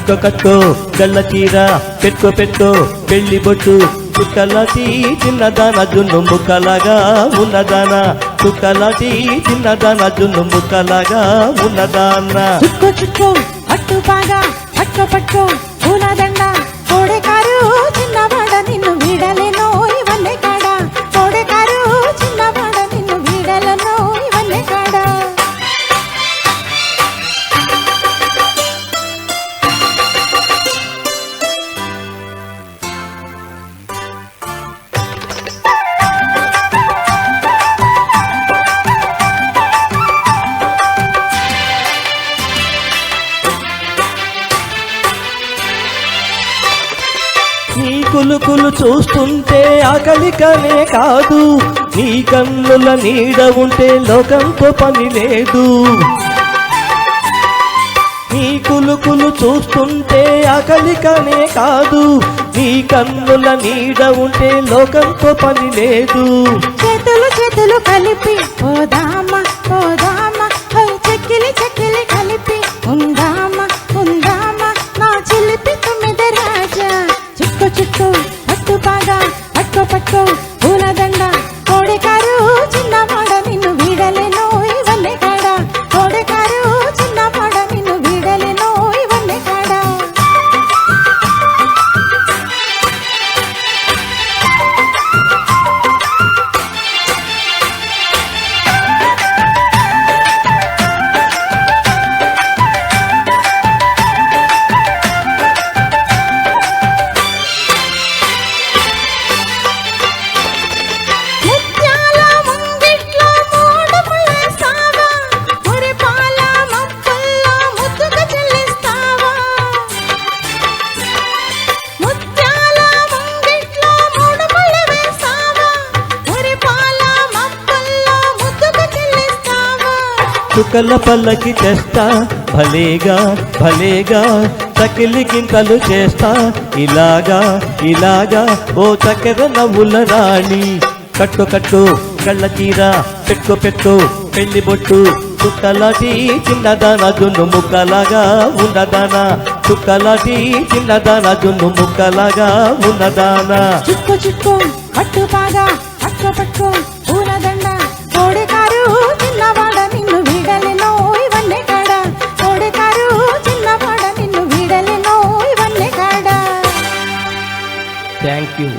కట్టుకో గల్ల చీర పెట్టుకో పెళ్లి బొట్టు చుక్కలాటి చిన్నదాన జున్ను ముక్కలాగా ఉన్నదాన చుక్కలాటి చిన్నదాన జున్ను ముక్కలాగా ఉన్నదాన చుక్కో అట్టు బాగా పట్టుకో పూలదండ కోడెకారు చిన్నవాడ నిన్ను వీడలేనో ఇవన్నీ కాడ కోడెకారు చిన్నవాడ నిన్ను వీడలేనో ఇవన్నీ కాడ నీ కులుకులు చూస్తుంటే ఆకలికనే కాదు నీ కన్నుల నీడ ఉంటే లోకంతో పని లేదు నీ కులుకులు చూస్తుంటే ఆకలికనే కాదు నీ కన్నుల నీడ ఉంటే లోకంతో పని లేదు చేతులు కలిపి పోదామా చెక్కిలి కలిపి ఉందామా నా చిలిపి తొమ్మిది రాజా చుక్కో అట్టు బాగా పట్టుకో పూలదండ కోడెకారు చిన్నవాడ నిన్ను వీడలేనో ఇవన్నీ కాడ కోడెకారు చిన్నవాడ నిన్ను వీడలేనో ఇవన్నీ కాడ చుక్కల పల్లకి చేస్తా భలేగా చకిలి గింతలు చేస్తా ఇలాగా ఓ చక్కెర నవ్వుల రాణి కట్టు కళ్ళ చీర పెట్టుకో పెళ్లి బొట్టు చుక్కలాటి చిన్నదాన జున్ను ముక్కలాగా ఉన్నదాన చుక్కలాటి చిన్నదాన జున్ను ముక్కలాగా ఉన్నదాన చుక్కో అట్టు బాగా పట్టుకో పూలదండ కోడెకారు చిన్నవాడ నిన్ను వీడలేనో ఇవన్నీ కాడ కోడెకారు చిన్నవాడ నిన్ను వీడలేనో ఇవన్నీ కాడ థ్యాంక్ యూ.